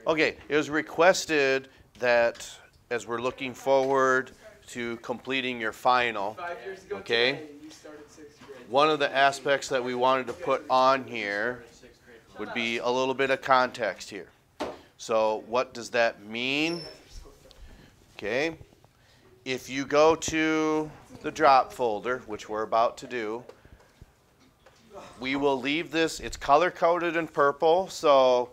Okay, it was requested that as we're looking forward to completing your final, 5 years ago okay, today, you started 6th grade. one of the aspects that we wanted to put on here would be a little bit of context here. So what does that mean? Okay, if you go to the drop folder, which we're about to do, we will leave this, it's color-coded in purple, so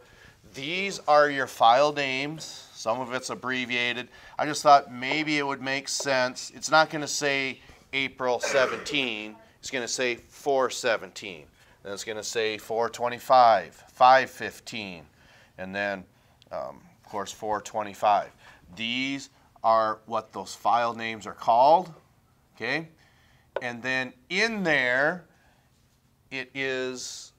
these are your file names. Some of it's abbreviated. I just thought maybe it would make sense. It's not going to say April 17. It's going to say 4/17. Then it's going to say 4/25, 5/15, and then, of course, 4/25. These are what those file names are called, okay? And then in there, it is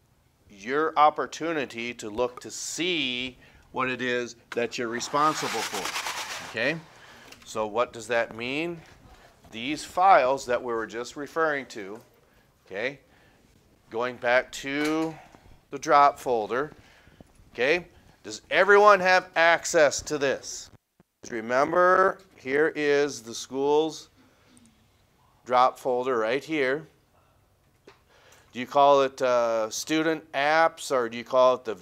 your opportunity to look to see what it is that you're responsible for, okay? So what does that mean? These files that we were just referring to, okay, going back to the drop folder, okay, does everyone have access to this? Remember, here is the school's drop folder right here. Do you call it student apps, or do you call it the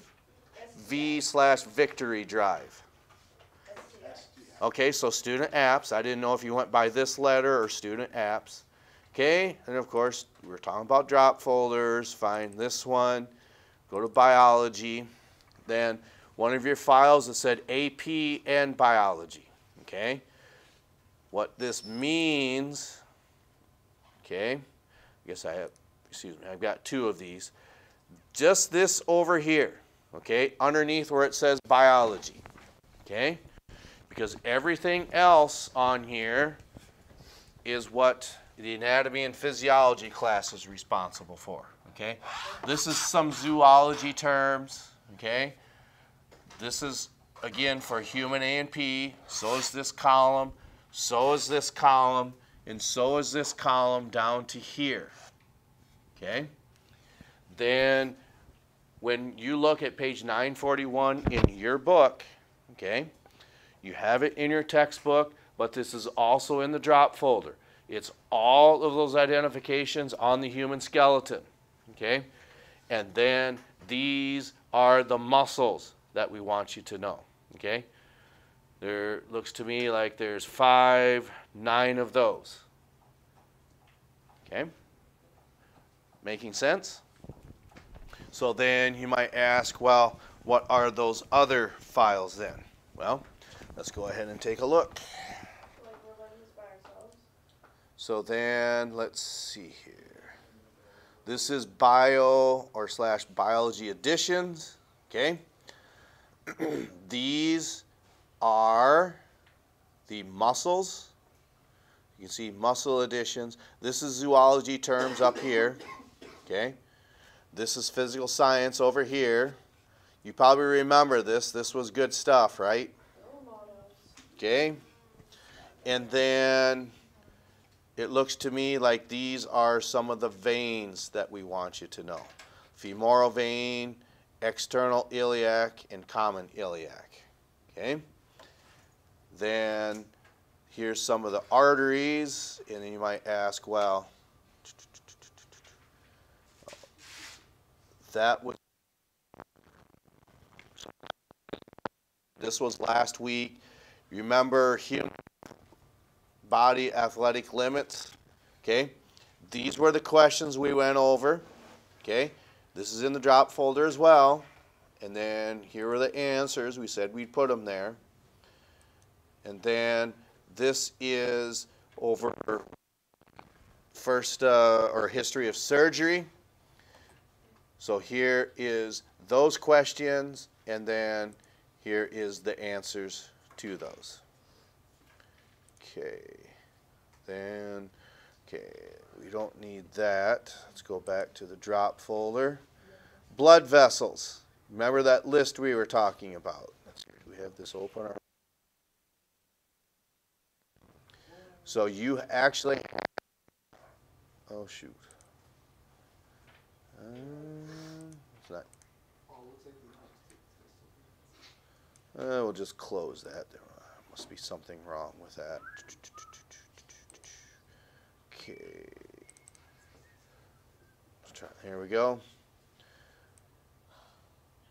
V/Victory drive? Okay, so student apps. I didn't know if you went by this letter or student apps. Okay, and of course, we're talking about drop folders. Find this one. Go to biology. Then one of your files that said AP and biology. Okay, what this means, okay, I guess I have, excuse me, I've got two of these. Just this over here, okay, underneath where it says biology, okay, because everything else on here is what the anatomy and physiology class is responsible for, okay. This is some zoology terms, okay. This is, again, for human A and P. So is this column, so is this column, and so is this column down to here. Okay? Then when you look at page 941 in your book, okay, you have it in your textbook, but this is also in the drop folder. It's all of those identifications on the human skeleton. Okay? And then these are the muscles that we want you to know. Okay? There looks to me like there's 9 of those. Okay? Making sense? So then you might ask, well, what are those other files then? Well, let's go ahead and take a look. Like we're learning this by ourselves? So then, let's see here. This is bio/biology additions. Okay? These are the muscles. You can see muscle additions. This is zoology terms up here. Okay? This is physical science over here. You probably remember this. This was good stuff, right? Okay? And then it looks to me like these are some of the veins that we want you to know. Femoral vein, external iliac, and common iliac. Okay? Then here's some of the arteries, and then you might ask, well, this was last week. Remember human body athletic limits? Okay? These were the questions we went over. Okay? This is in the drop folder as well. And then here are the answers. We said we'd put them there. And then this is over first or history of surgery. So here is those questions, and then here is the answers to those. Okay. Then, okay, we don't need that. Let's go back to the drop folder. Blood vessels. Remember that list we were talking about? Let's see, do we have this open? So you actually have, oh shoot. It's not. We'll just close that. There must be something wrong with that. Okay. Let's try. Here we go.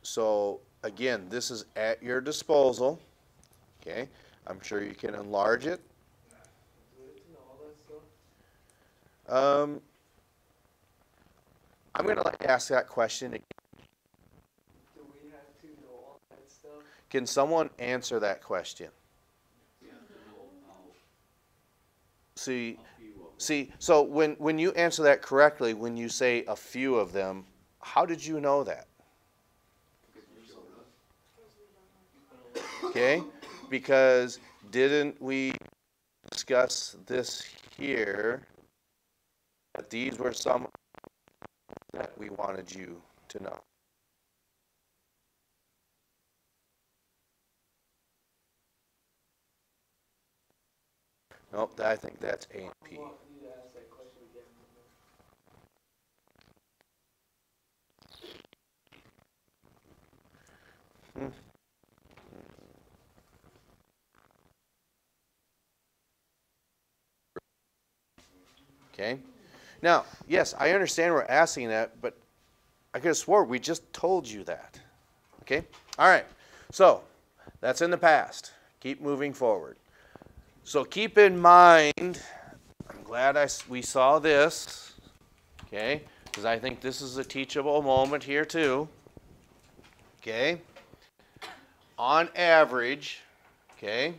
So again, this is at your disposal. Okay. I'm sure you can enlarge it. I'm going to ask that question again. Do we have to know all that stuff? Can someone answer that question? See, so when you answer that correctly, when you say a few of them, how did you know that? Okay, because didn't we discuss this here, that these were some that we wanted you to know? Nope, I think that's A and P. I want you to ask that question again. Okay. Now, yes, I understand we're asking that, but I could have swore we just told you that. Okay? All right. So, that's in the past. Keep moving forward. So keep in mind, I'm glad we saw this, okay? Because I think this is a teachable moment here too. Okay? On average, okay,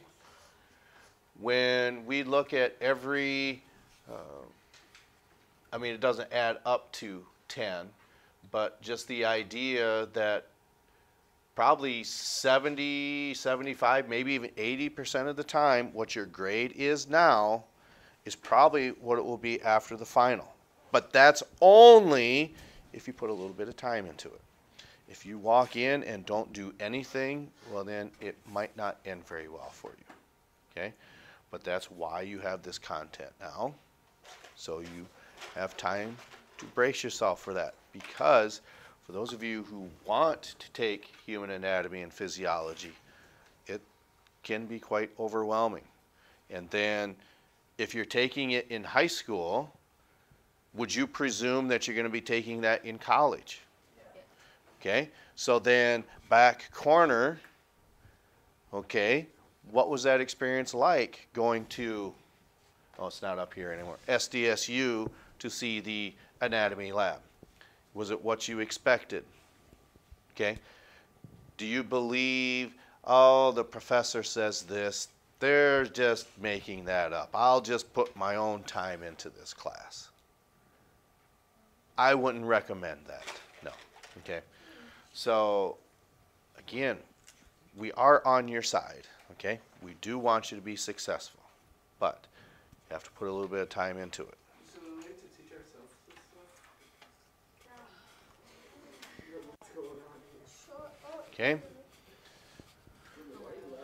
when we look at every, I mean, it doesn't add up to 10, but just the idea that probably 70, 75, maybe even 80% of the time, what your grade is now is probably what it will be after the final. But that's only if you put a little bit of time into it. If you walk in and don't do anything, well then it might not end very well for you. Okay? But that's why you have this content now. So you have time to brace yourself for that. Because for those of you who want to take human anatomy and physiology, it can be quite overwhelming. And then if you're taking it in high school, would you presume that you're going to be taking that in college? Okay, so then back corner, okay, what was that experience like going to, oh, it's not up here anymore, SDSU to see the anatomy lab? Was it what you expected? Okay, do you believe, oh, the professor says this, they're just making that up, I'll just put my own time into this class? I wouldn't recommend that, no, okay? So, again, we are on your side, okay? We do want you to be successful, but you have to put a little bit of time into it. So we need to teach ourselves this stuff? What's going on here? Okay?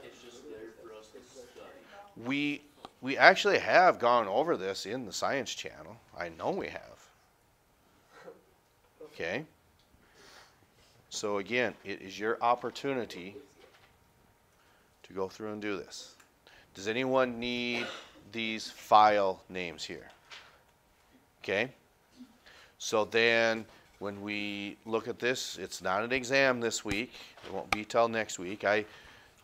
It's just there for us to study. We actually have gone over this in the Science Channel. I know we have. Okay? So again, it is your opportunity to go through and do this. Does anyone need these file names here? Okay? So then when we look at this, it's not an exam this week. It won't be till next week. I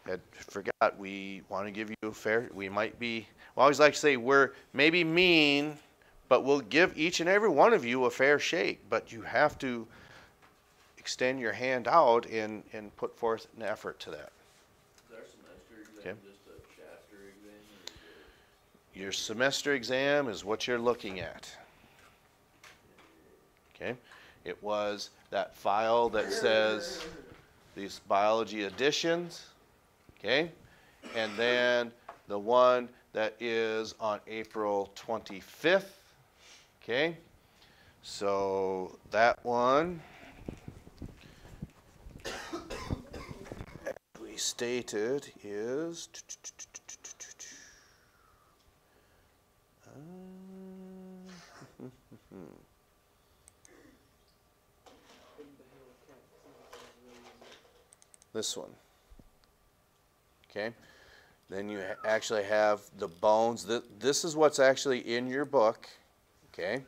had forgot we want to give you a fair, we might be, well, I always like to say we're maybe mean, but we'll give each and every one of you a fair shake. But you have to extend your hand out and put forth an effort to that. Is our semester exam Okay. just a chapter exam? Or is Your semester exam is what you're looking at. Okay? It was that file that says these biology additions, okay? And then the one that is on April 25th, okay? So that one, as we stated, is this one. Okay. Then you actually have the bones. This is what's actually in your book. Okay.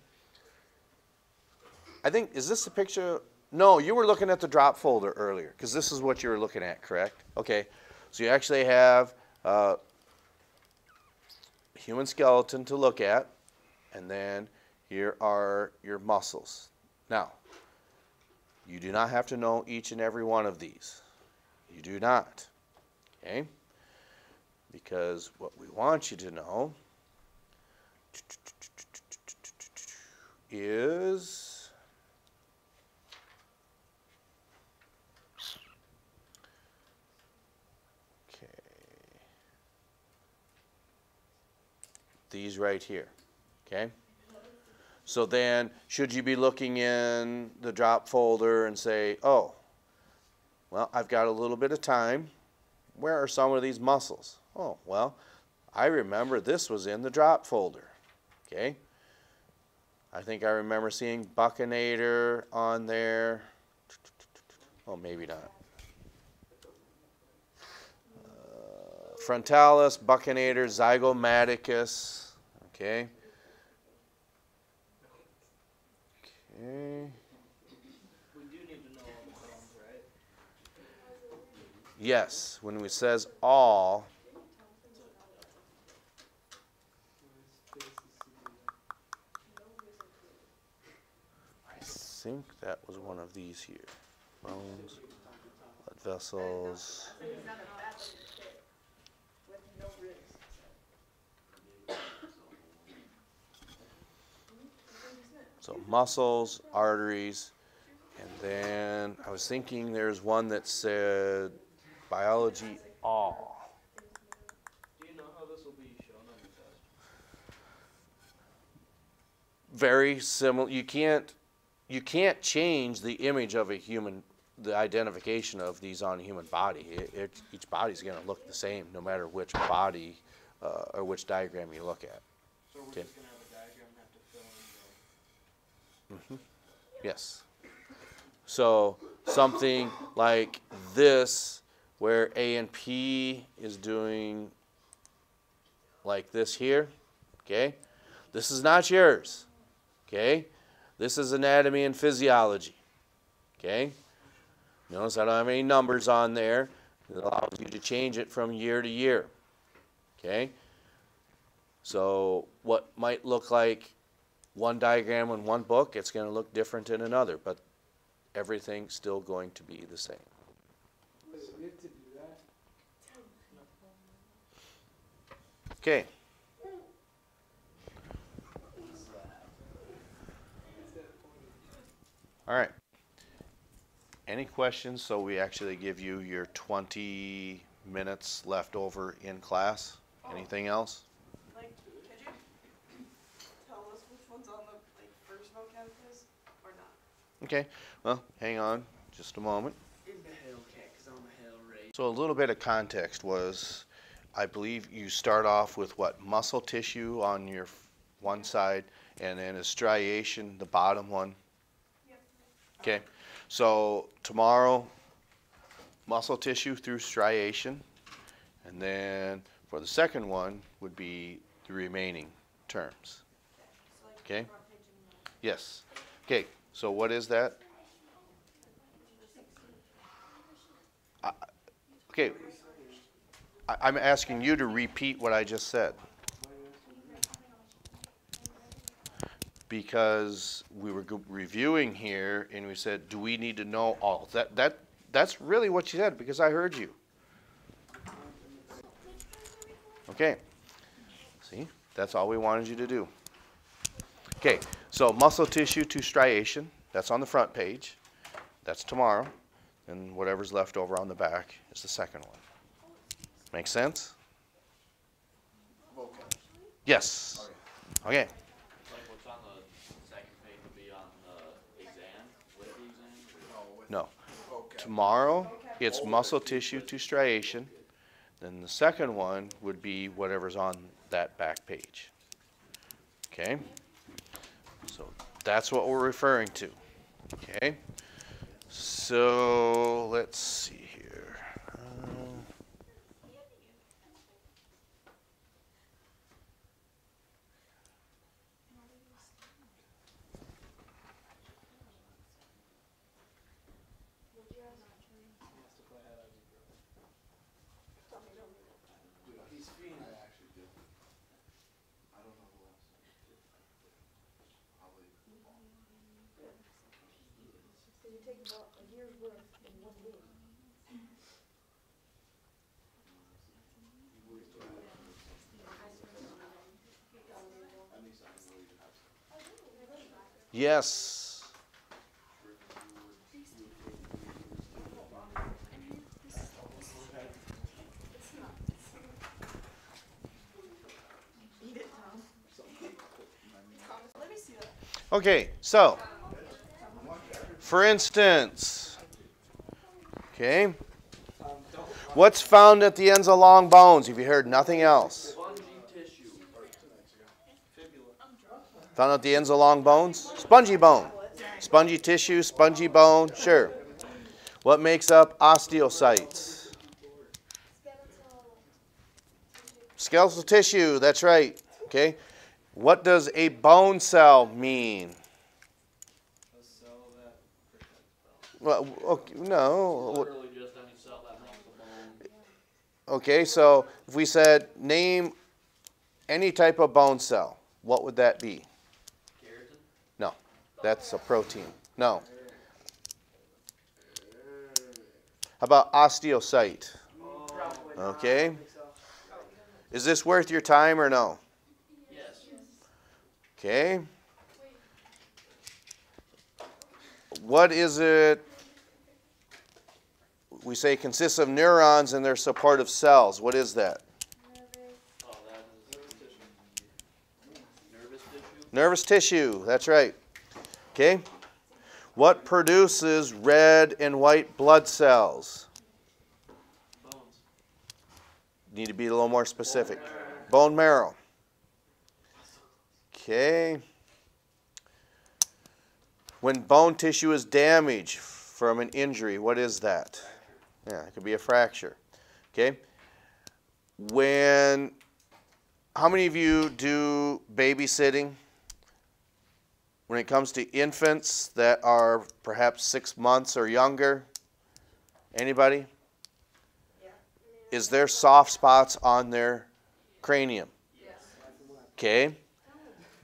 I think, is this the picture? No, you were looking at the drop folder earlier, because this is what you were looking at, correct? Okay. So you actually have human skeleton to look at, and then here are your muscles. Now, you do not have to know each and every one of these. You do not. Okay? Because what we want you to know is these right here. Okay? So then, should you be looking in the drop folder and say, oh, well, I've got a little bit of time. Where are some of these muscles? Oh, well, I remember this was in the drop folder. Okay? I think I remember seeing Buccinator on there. Oh, maybe not. Frontalis, Buccinator, Zygomaticus. Okay? Okay. We do need to know all the bones, right? Yes, when it says all, I think that was one of these here. Bones, blood vessels. So muscles, arteries, and then I was thinking there's one that said biology all. Do you know how this will be shown on the test? Very similar. You can't change the image of a human, the identification of these on a human body. Each body's going to look the same no matter which body or which diagram you look at. So we're Okay. just going to have a diagram and have to fill in Yes. So something like this, where A and P is doing like this here, okay? This is not yours, okay? This is anatomy and physiology, okay? Notice I don't have any numbers on there. It allows you to change it from year to year, okay? So what might look like one diagram in one book, it's going to look different in another, but everything's still going to be the same. Was it good to do that? Okay. All right. Any questions? So we actually give you your 20 minutes left over in class. Anything else? Like, could you tell us which one's on the first vocab quiz or not? Okay. Well, hang on just a moment. In the Hellcat, because I'm a hell race. So a little bit of context was, I believe you start off with what, muscle tissue on your one side, and then a striation, the bottom one. Yep. Okay. So tomorrow, muscle tissue through striation, and then for the second one would be the remaining terms. Okay? Yes. Okay. So what is that? Okay. I'm asking you to repeat what I just said. Because we were reviewing here and we said, do we need to know all? That's really what you said, because I heard you. Okay. See? That's all we wanted you to do. Okay. So muscle tissue to striation, that's on the front page. That's tomorrow. And whatever's left over on the back is the second one. Make sense? Yes. Okay. Like what's on the second page will be on the exam, with the exam? No. Tomorrow, it's muscle tissue to striation. Then the second one would be whatever's on that back page. Okay? So that's what we're referring to. Okay? So let's see here. you take about a year's worth in one game. Yes. Eat it, Tom. Let me see that. Okay, so, for instance, okay, what's found at the ends of long bones? Have you heard nothing else? Spongy tissue. Found at the ends of long bones? Spongy bone. Spongy tissue, spongy bone, sure. What makes up osteocytes? Skeletal tissue, that's right. Okay. What does a bone cell mean? A cell that protects Well, okay, no. Literally just any cell that makes the bone. Okay, so if we said name any type of bone cell, what would that be? Keratin? No, that's a protein. No. How about osteocyte? Probably not. Okay. I think so. Is this worth your time or no? Yes. Okay. What is it? We say consists of neurons and their supportive cells. What is that? Oh, that is nervous tissue. Nervous tissue. That's right. Okay. What produces red and white blood cells? Bones. Need to be a little more specific. Bone marrow. Okay. When bone tissue is damaged from an injury, what is that? Yeah, it could be a fracture. Okay. How many of you do babysitting? When it comes to infants that are perhaps 6 months or younger? Anybody? Yeah. Is there soft spots on their cranium? Yes. Okay.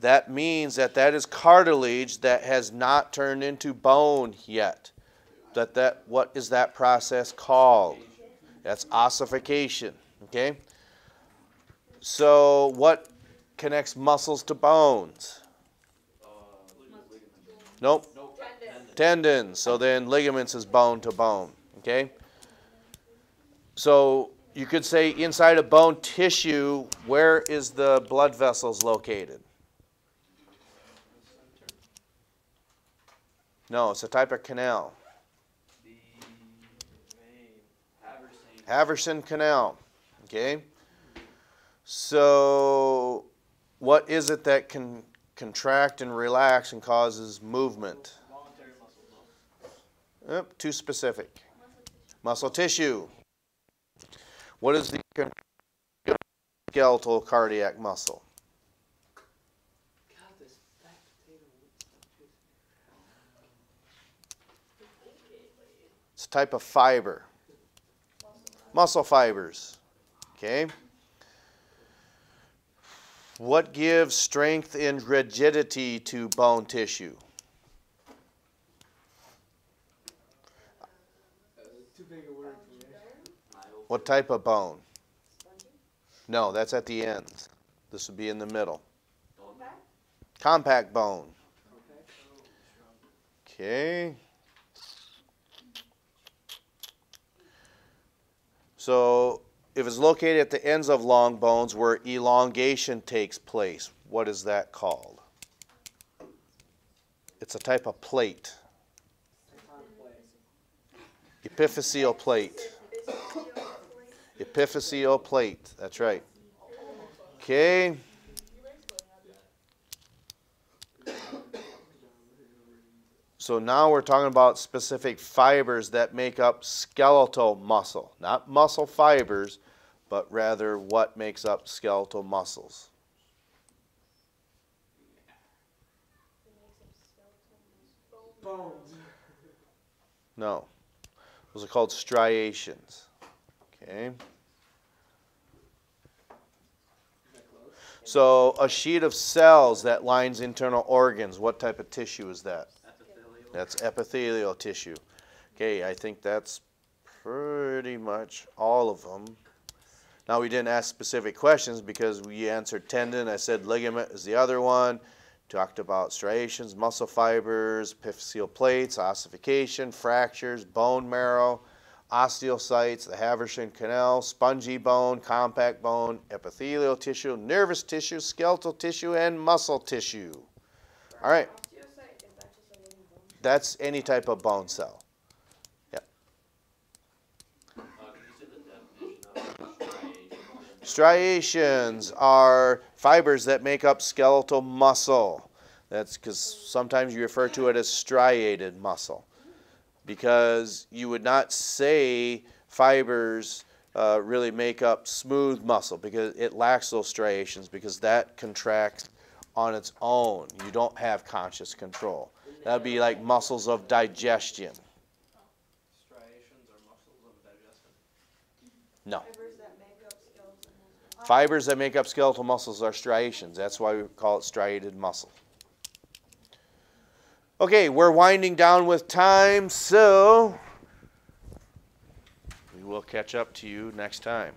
That means that that is cartilage that has not turned into bone yet. What is that process called? That's ossification. Okay. So what connects muscles to bones? Nope. Nope. Tendons. So then ligaments is bone to bone. Okay. So you could say inside of bone tissue, where is the blood vessels located? No, it's a type of canal. The vein. Haverson Canal. Okay. So what is it that can contract and relax and causes movement? Voluntary muscle. Yep, too specific. Muscle tissue. What is the skeletal cardiac muscle? God, this fat potato looks It's a type of fiber. Muscle fibers. Okay. What gives strength and rigidity to bone tissue? too big a word for me. What type of bone? No, that's at the ends. This would be in the middle. Compact bone. Okay. So if it's located at the ends of long bones where elongation takes place, what is that called? It's a type of plate. Epiphyseal plate. Epiphyseal plate. That's right. Okay. So now we're talking about specific fibers that make up skeletal muscle. Not muscle fibers, but rather what makes up skeletal muscles. Bones. No. Those are called striations. Okay. So a sheet of cells that lines internal organs, what type of tissue is that? That's epithelial tissue. Okay, I think that's pretty much all of them. Now, we didn't ask specific questions because we answered tendon. I said ligament is the other one. Talked about striations, muscle fibers, epiphyseal plates, ossification, fractures, bone marrow, osteocytes, the Haversian canal, spongy bone, compact bone, epithelial tissue, nervous tissue, skeletal tissue, and muscle tissue. All right. Osteocyte, is that just a living bone? That's any type of bone cell. Can you say the definition of striation? Striations are fibers that make up skeletal muscle. That's because sometimes you refer to it as striated muscle, because you would not say fibers really make up smooth muscle, because it lacks those striations, because that contracts on its own. You don't have conscious control. That would be like muscles of digestion. Striations are muscles of digestion. No. Fibers that make up skeletal muscle. Fibers that make up skeletal muscles are striations. That's why we call it striated muscle. Okay, we're winding down with time, so we will catch up to you next time.